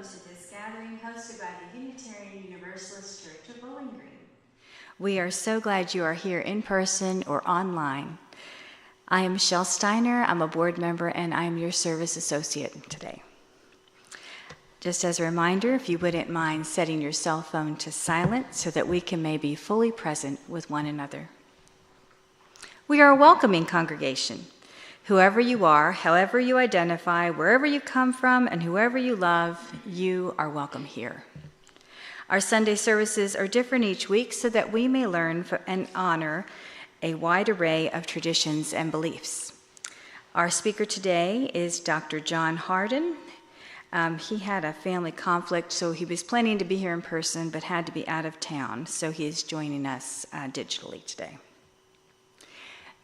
To this gathering hosted by the Unitarian Universalist Church of Bowling Green. We are so glad you are here in person or online. I am Michelle Steiner. I'm a board member and I'm your service associate today. Just as a reminder, if you wouldn't mind setting your cell phone to silent so that we can maybe fully present with one another. We are a welcoming congregation. Whoever you are, however you identify, wherever you come from, and whoever you love, you are welcome here. Our Sunday services are different each week so that we may learn and honor a wide array of traditions and beliefs. Our speaker today is Dr. John Hardin. He had a family conflict, so he was planning to be here in person but had to be out of town, so he is joining us digitally today.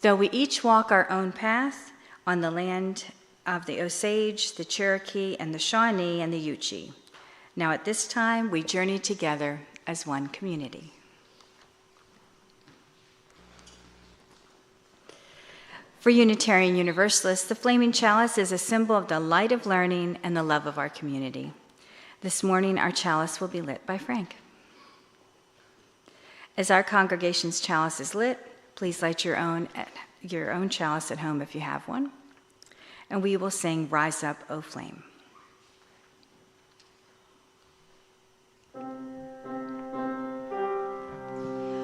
Though we each walk our own path on the land of the Osage, the Cherokee, and the Shawnee, and the Yuchi. Now at this time, we journey together as one community. For Unitarian Universalists, the flaming chalice is a symbol of the light of learning and the love of our community. This morning, our chalice will be lit by Frank. As our congregation's chalice is lit, please light your own chalice at home if you have one. And we will sing Rise Up, O Flame.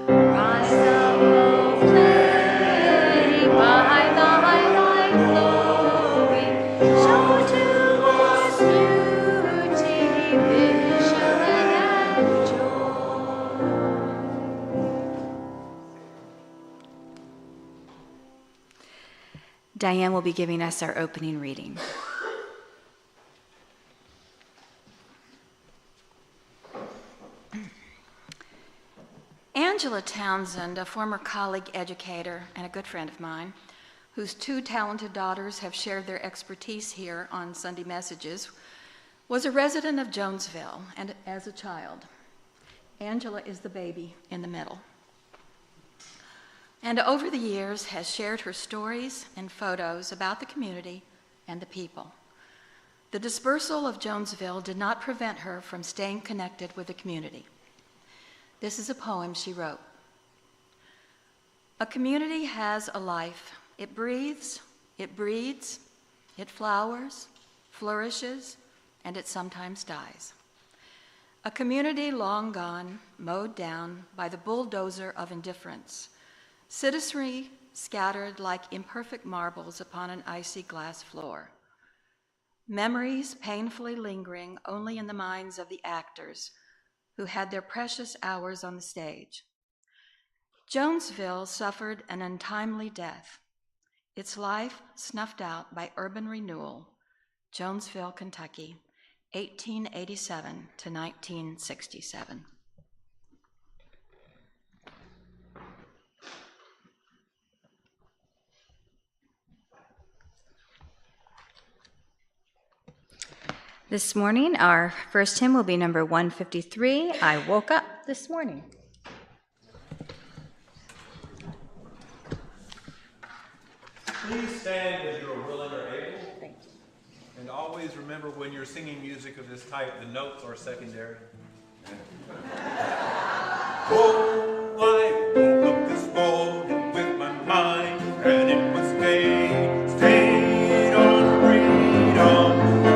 Rise up, O flame, by thy light glowing, show to us beauty, vision, and joy. Diane will be giving us our opening reading. Angela Townsend, a former colleague educator and a good friend of mine, whose two talented daughters have shared their expertise here on Sunday Messages, was a resident of Jonesville, and as a child. Angela is the baby in the middle. And over the years has shared her stories and photos about the community and the people. The dispersal of Jonesville did not prevent her from staying connected with the community. This is a poem she wrote. A community has a life It breathes, it breeds, it flowers, flourishes, and it sometimes dies. A community long gone, mowed down by the bulldozer of indifference, citizenry scattered like imperfect marbles upon an icy glass floor. Memories painfully lingering only in the minds of the actors who had their precious hours on the stage. Jonesville suffered an untimely death, its life snuffed out by urban renewal, Jonesville, Kentucky, 1887 to 1967. This morning, our first hymn will be number 153, I Woke Up This Morning. Please stand as you are willing or able. Thank you. And always remember when you're singing music of this type, the notes are secondary. Oh, I woke up this morning with my mind, and it was stayed on freedom. I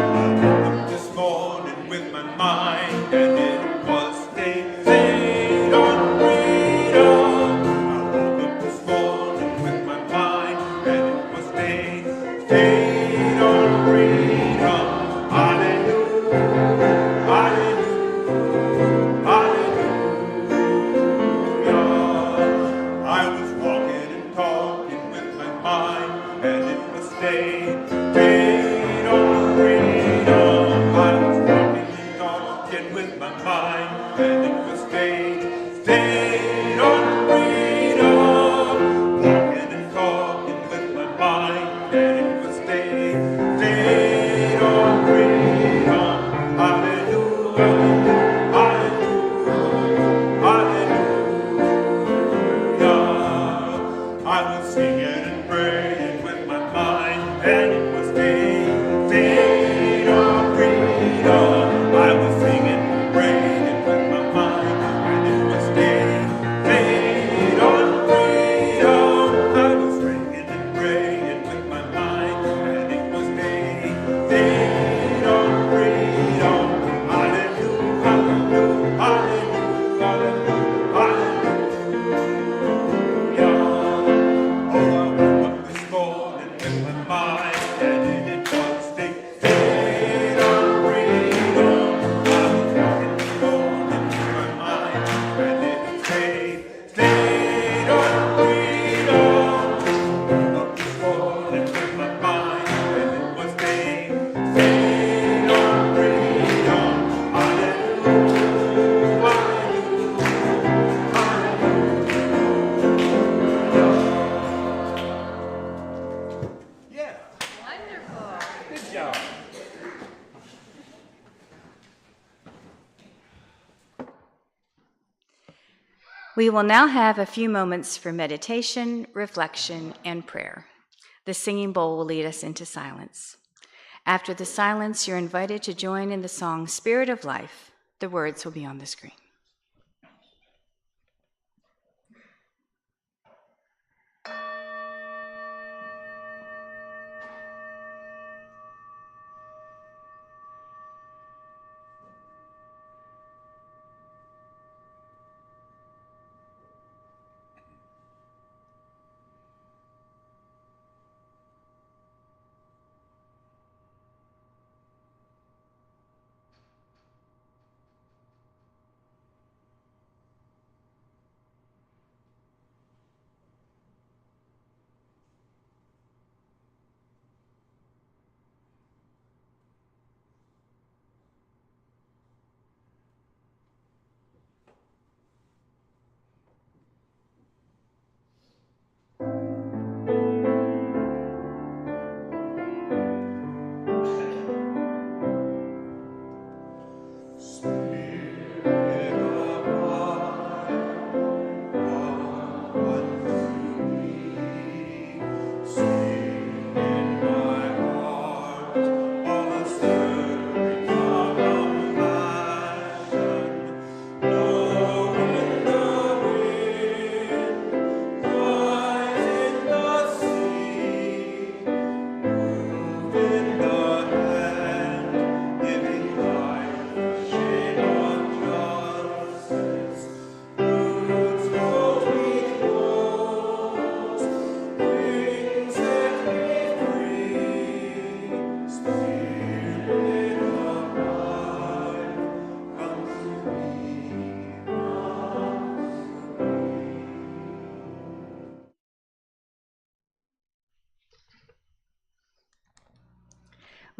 woke up this morning with my mind, and it was stayed on freedom. I woke up this morning with my mind, and it was stayed on freedom. Hallelujah, hallelujah, hallelujah. I was walking and talking with my mind, and it was stayed on freedom. I was walking and talking with my mind, and it was stayed on freedom. Walking and talking with my mind, and it was stayed on freedom. Hallelujah, hallelujah, hallelujah. I was singing and praying with my mind, and it was stayed on freedom. I was singing and praying with my mind, and it was stayed on freedom. I was singing and praying with my mind, and it was stayed on freedom. Hallelujah, hallelujah, hallelujah, hallelujah. Oh, I woke up this morning with my mind, and it was stayed on freedom. I was walking this morning with my mind, and it stayed on freedom. Woke up this morning with my mind, and it was stayed on freedom. Hallelujah, hallelujah. Yeah. Wonderful. Good job. We will now have a few moments for meditation, reflection, and prayer. The singing bowl will lead us into silence. After the silence, you're invited to join in the song Spirit of Life. The words will be on the screen.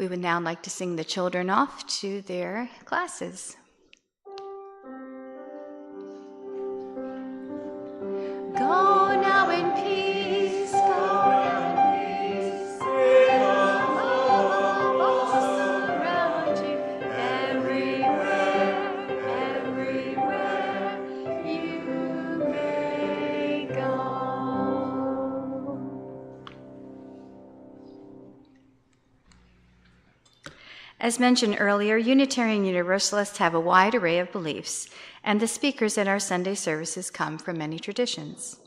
We would now like to sing the children off to their classes. Go now in peace, go now in peace. All surround you, everywhere, everywhere you may go. As mentioned earlier, Unitarian Universalists have a wide array of beliefs, and the speakers at our Sunday services come from many traditions.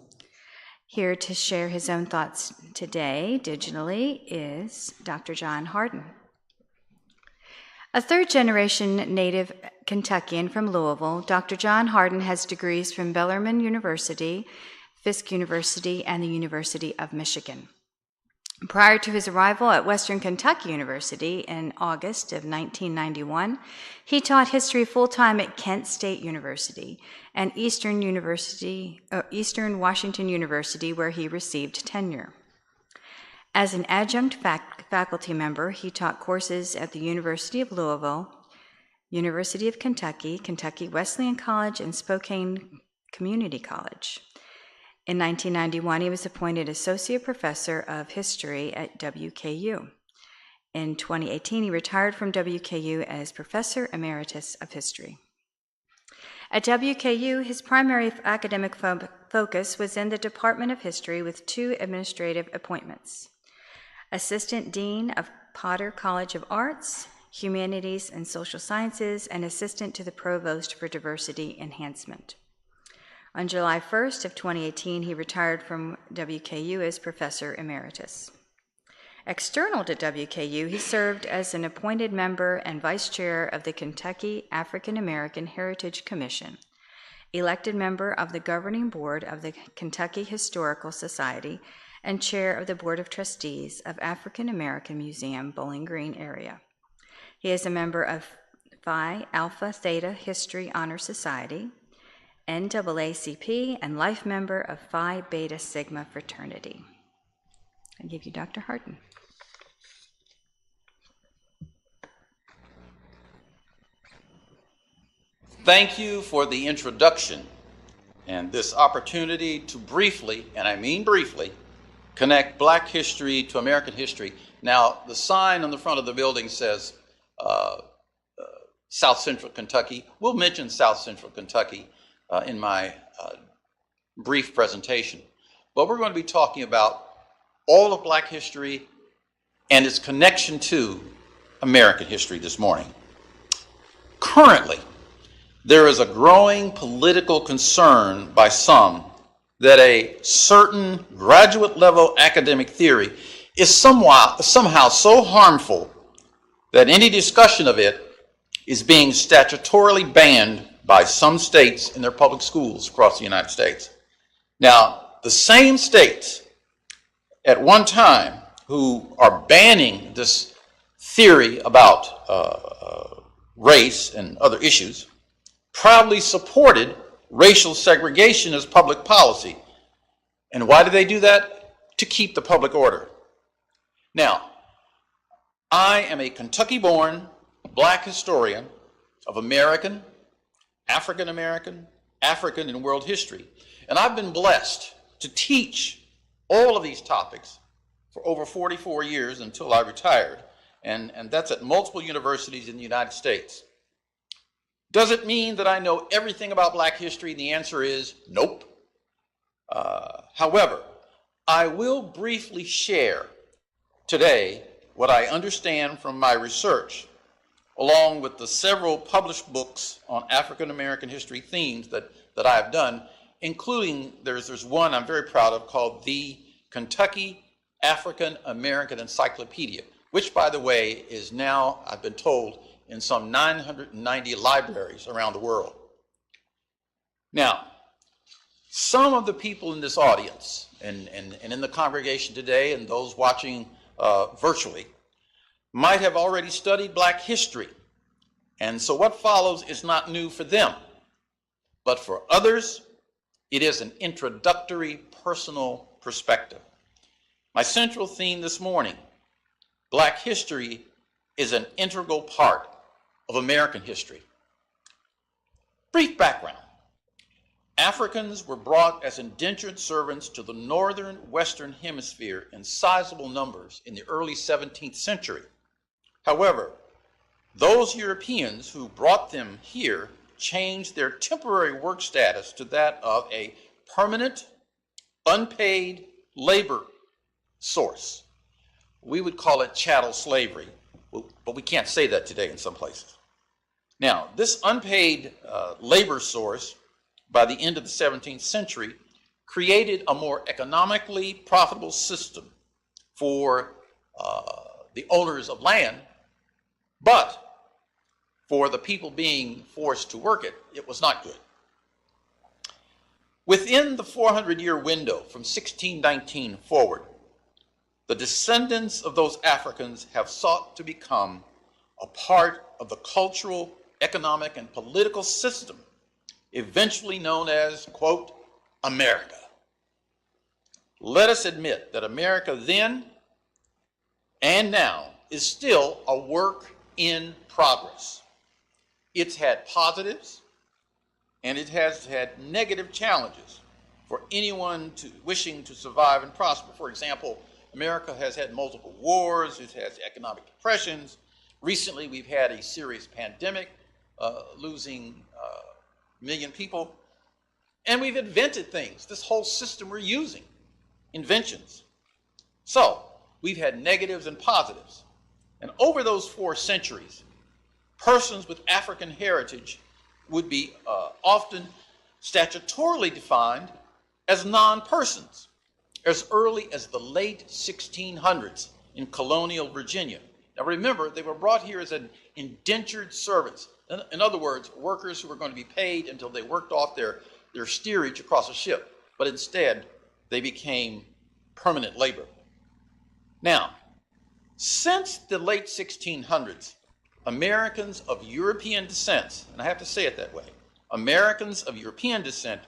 Here to share his own thoughts today, digitally, is Dr. John Hardin. A third-generation native Kentuckian from Louisville, Dr. John Hardin has degrees from Bellarmine University, Fisk University, and the University of Michigan. Prior to his arrival at Western Kentucky University in August of 1991, he taught history full-time at Kent State University and Eastern Washington University, where he received tenure. As an adjunct faculty member, he taught courses at the University of Louisville, University of Kentucky, Kentucky Wesleyan College, and Spokane Community College. In 1991, he was appointed Associate Professor of History at WKU. In 2018, he retired from WKU as Professor Emeritus of History. At WKU, his primary academic focus was in the Department of History with 2 administrative appointments: Assistant Dean of Potter College of Arts, Humanities and Social Sciences, and Assistant to the Provost for Diversity Enhancement. On July 1st of 2018, he retired from WKU as Professor Emeritus. External to WKU, he served as an appointed member and vice chair of the Kentucky African American Heritage Commission, elected member of the governing board of the Kentucky Historical Society, and chair of the Board of Trustees of African American Museum, Bowling Green area. He is a member of Phi Alpha Theta History Honor Society, NAACP, and life member of Phi Beta Sigma fraternity. I give you Dr. Hardin. Thank you for the introduction and this opportunity to briefly, and I mean briefly, connect Black history to American history. Now, the sign on the front of the building says South Central Kentucky. We'll mention South Central Kentucky in my brief presentation. But we're going to be talking about all of Black history and its connection to American history this morning. Currently, there is a growing political concern by some that a certain graduate level academic theory is somehow so harmful that any discussion of it is being statutorily banned by some states in their public schools across the United States. Now, the same states at one time who are banning this theory about race and other issues proudly supported racial segregation as public policy. And why do they do that? To keep the public order. Now, I am a Kentucky-born Black historian of American, African American, African, and world history. And I've been blessed to teach all of these topics for over 44 years until I retired. And that's at multiple universities in the United States. Does it mean that I know everything about Black history? The answer is nope. However, I will briefly share today what I understand from my research, along with the several published books on African American history themes that I have done, including there's one I'm very proud of called the Kentucky African American Encyclopedia, which, by the way, is now, I've been told, in some 990 libraries around the world. Now, some of the people in this audience and in the congregation today and those watching virtually might have already studied Black history. And so what follows is not new for them. But for others, it is an introductory personal perspective. My central theme this morning, Black history is an integral part of American history. Brief background. Africans were brought as indentured servants to the northern western hemisphere in sizable numbers in the early 17th century. However, those Europeans who brought them here changed their temporary work status to that of a permanent, unpaid labor source. We would call it chattel slavery, but we can't say that today in some places. Now, this unpaid labor source, by the end of the 17th century, created a more economically profitable system for the owners of land, but for the people being forced to work it, it was not good. Within the 400-year window from 1619 forward, the descendants of those Africans have sought to become a part of the cultural, economic, and political system eventually known as, quote, America. Let us admit that America then and now is still a work in progress. It's had positives and it has had negative challenges for anyone wishing to survive and prosper. For example, America has had multiple wars, it has economic depressions. Recently, we've had a serious pandemic, losing a million people. And we've invented things, this whole system we're using, inventions. So, we've had negatives and positives. And over those 4 centuries, persons with African heritage would be often statutorily defined as non-persons as early as the late 1600s in colonial Virginia. Now remember, they were brought here as an indentured servants. In other words, workers who were going to be paid until they worked off their steerage across a ship. But instead, they became permanent labor. Now, since the late 1600s, Americans of European descent, and I have to say it that way, Americans of European descent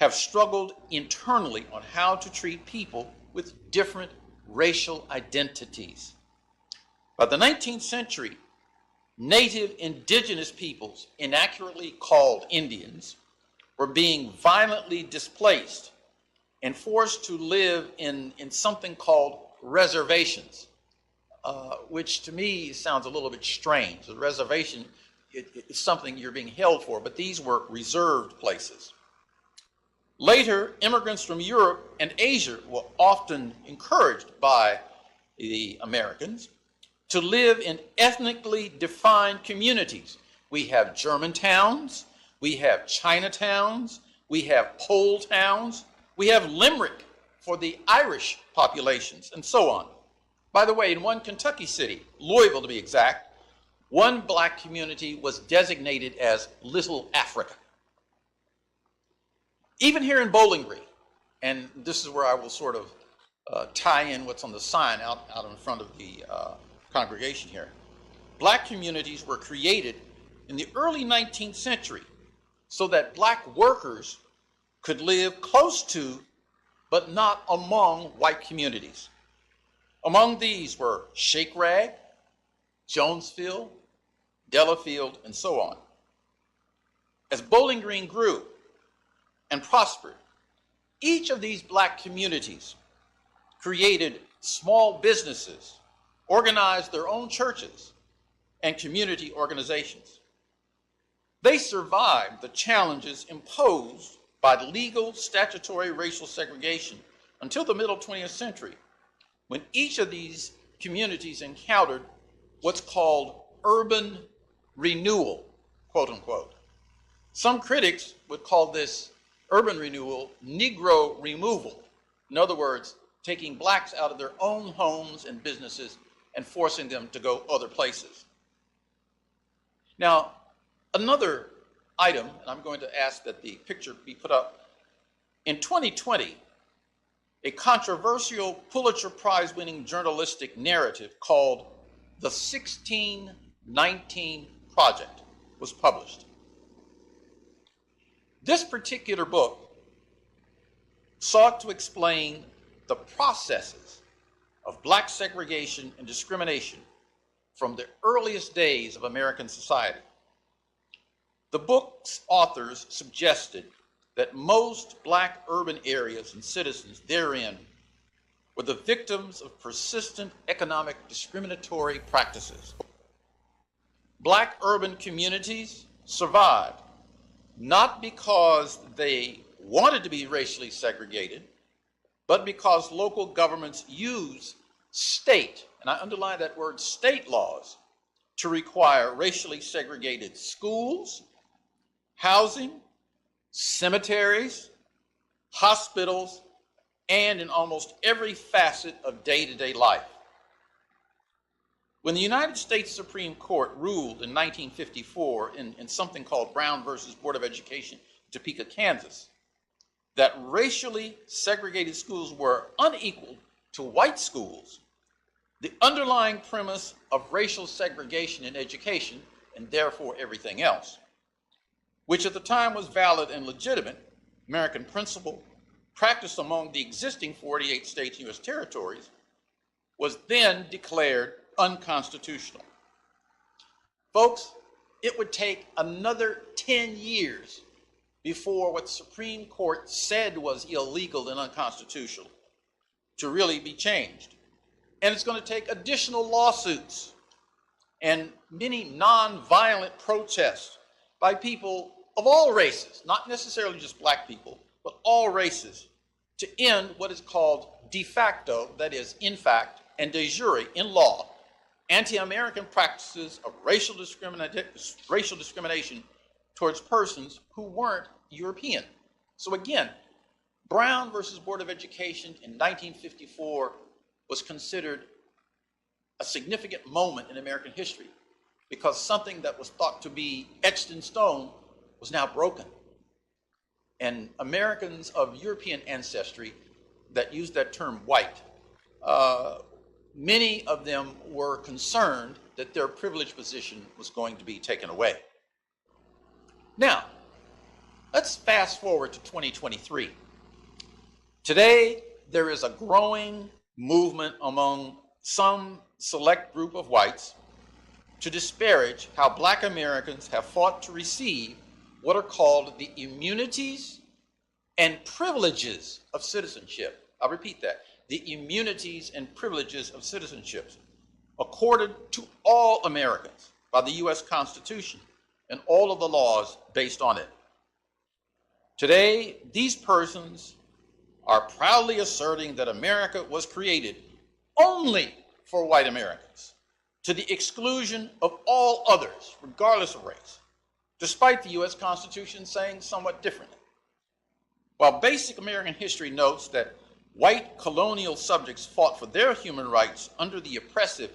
have struggled internally on how to treat people with different racial identities. By the 19th century, native indigenous peoples, inaccurately called Indians, were being violently displaced and forced to live in something called reservations, which to me sounds a little bit strange. A reservation is something you're being held for, but these were reserved places. Later, immigrants from Europe and Asia were often encouraged by the Americans to live in ethnically defined communities. We have German towns, we have Chinatowns, we have Pole towns, we have Limerick for the Irish populations, and so on. By the way, in one Kentucky city, Louisville to be exact, one black community was designated as Little Africa. Even here in Bowling Green, and this is where I will sort of tie in what's on the sign out in front of the congregation here. Black communities were created in the early 19th century so that black workers could live close to, but not among, white communities. Among these were Shake Rag, Jonesville, Delafield, and so on. As Bowling Green grew and prospered, each of these black communities created small businesses, organized their own churches, and community organizations. They survived the challenges imposed by legal statutory racial segregation until the middle 20th century, when each of these communities encountered what's called urban renewal, quote unquote. Some critics would call this urban renewal Negro removal. In other words, taking blacks out of their own homes and businesses and forcing them to go other places. Now, another item, and I'm going to ask that the picture be put up. In 2020, a controversial Pulitzer Prize-winning journalistic narrative called The 1619 Project was published. This particular book sought to explain the processes of black segregation and discrimination from the earliest days of American society. The book's authors suggested that most Black urban areas and citizens therein were the victims of persistent economic discriminatory practices. Black urban communities survived not because they wanted to be racially segregated, but because local governments used state, and I underline that word, state laws, to require racially segregated schools, housing, cemeteries, hospitals, and in almost every facet of day-to-day life. When the United States Supreme Court ruled in 1954 in something called Brown versus Board of Education, Topeka, Kansas, that racially segregated schools were unequal to white schools, the underlying premise of racial segregation in education, and therefore everything else, which at the time was valid and legitimate American principle practiced among the existing 48 states and U.S. territories, was then declared unconstitutional. Folks, it would take another 10 years before what the Supreme Court said was illegal and unconstitutional to really be changed. And it's going to take additional lawsuits and many non-violent protests by people of all races, not necessarily just Black people, but all races, to end what is called de facto, that is, in fact, and de jure, in law, anti-American practices of racial discrimination towards persons who weren't European. So again, Brown versus Board of Education in 1954 was considered a significant moment in American history because something that was thought to be etched in stone was now broken. And Americans of European ancestry that used that term white, many of them were concerned that their privileged position was going to be taken away. Now, let's fast forward to 2023. Today, there is a growing movement among some select group of whites to disparage how Black Americans have fought to receive what are called the immunities and privileges of citizenship. I'll repeat that. The immunities and privileges of citizenship accorded to all Americans by the U.S. Constitution and all of the laws based on it. Today, these persons are proudly asserting that America was created only for white Americans, to the exclusion of all others, regardless of race, despite the U.S. Constitution saying somewhat differently. While basic American history notes that white colonial subjects fought for their human rights under the oppressive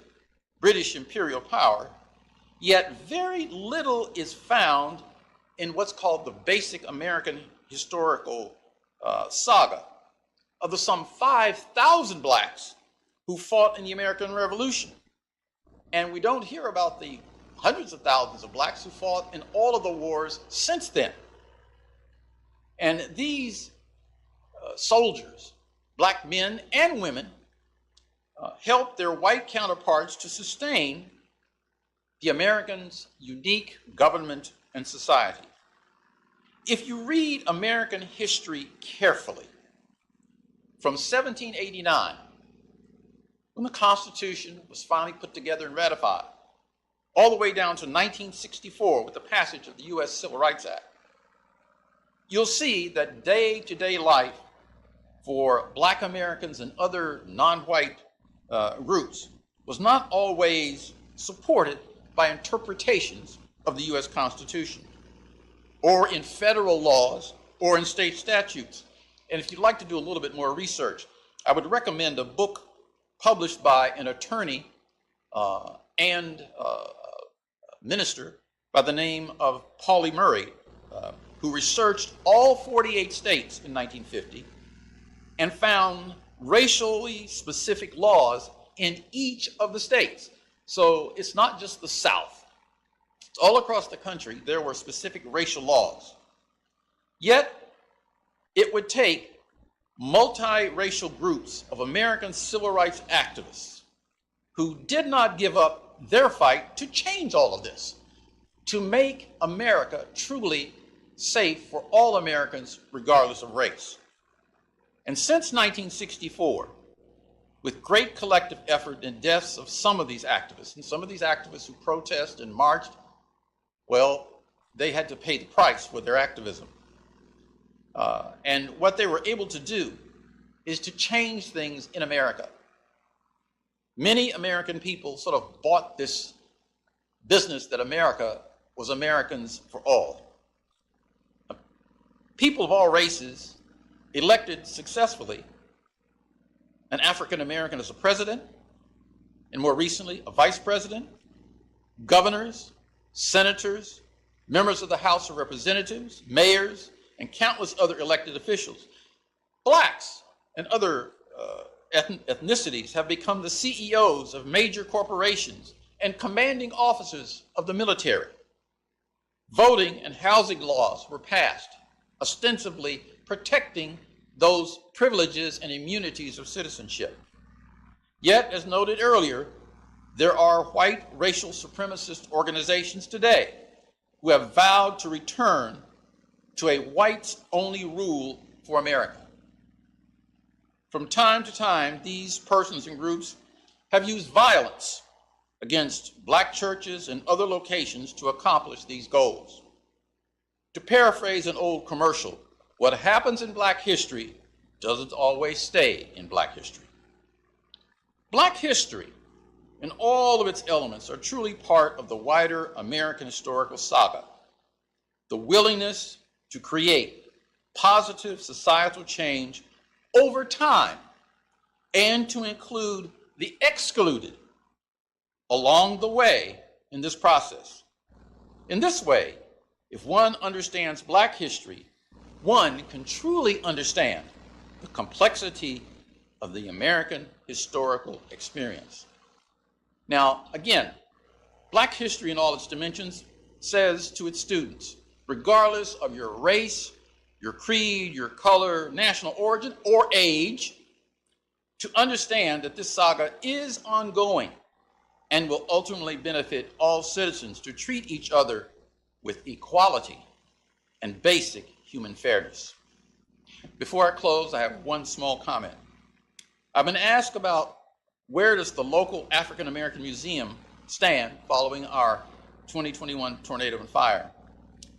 British imperial power, yet very little is found in what's called the basic American historical saga of the some 5,000 Blacks who fought in the American Revolution. And we don't hear about the hundreds of thousands of Blacks who fought in all of the wars since then. And these soldiers, Black men and women, helped their white counterparts to sustain the Americans' unique government and society. If you read American history carefully, from 1789, when the Constitution was finally put together and ratified, all the way down to 1964 with the passage of the U.S. Civil Rights Act, you'll see that day-to-day life for Black Americans and other non-white groups was not always supported by interpretations of the U.S. Constitution, or in federal laws, or in state statutes. And if you'd like to do a little bit more research, I would recommend a book published by an attorney and minister by the name of Pauli Murray, who researched all 48 states in 1950 and found racially specific laws in each of the states. So it's not just the South. All across the country, there were specific racial laws. Yet, it would take multiracial groups of American civil rights activists who did not give up their fight to change all of this, to make America truly safe for all Americans, regardless of race. And since 1964, with great collective effort and deaths of some of these activists, and some of these activists who protest and marched, well, they had to pay the price for their activism. And what they were able to do is to change things in America. Many American people sort of bought this business that America was Americans for all. People of all races elected successfully an African American as a president, and more recently, a vice president, governors, senators, members of the House of Representatives, mayors, and countless other elected officials. Blacks and other ethnicities have become the CEOs of major corporations and commanding officers of the military. Voting and housing laws were passed, ostensibly protecting those privileges and immunities of citizenship. Yet, as noted earlier, there are white racial supremacist organizations today who have vowed to return to a whites-only rule for America. From time to time, these persons and groups have used violence against black churches and other locations to accomplish these goals. To paraphrase an old commercial, what happens in black history doesn't always stay in black history. Black history and all of its elements are truly part of the wider American historical saga. The willingness to create positive societal change over time and to include the excluded along the way in this process. In this way, if one understands black history, one can truly understand the complexity of the American historical experience. Now, again, black history in all its dimensions says to its students, regardless of your race, your creed, your color, national origin, or age, to understand that this saga is ongoing and will ultimately benefit all citizens to treat each other with equality and basic human fairness. Before I close, I have one small comment. I've been asked about where does the local African American Museum stand following our 2021 tornado and fire.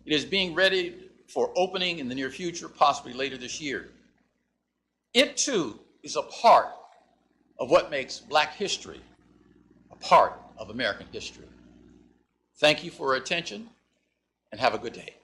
It is being ready for opening in the near future, possibly later this year. It too is a part of what makes black history a part of American history. Thank you for your attention and have a good day.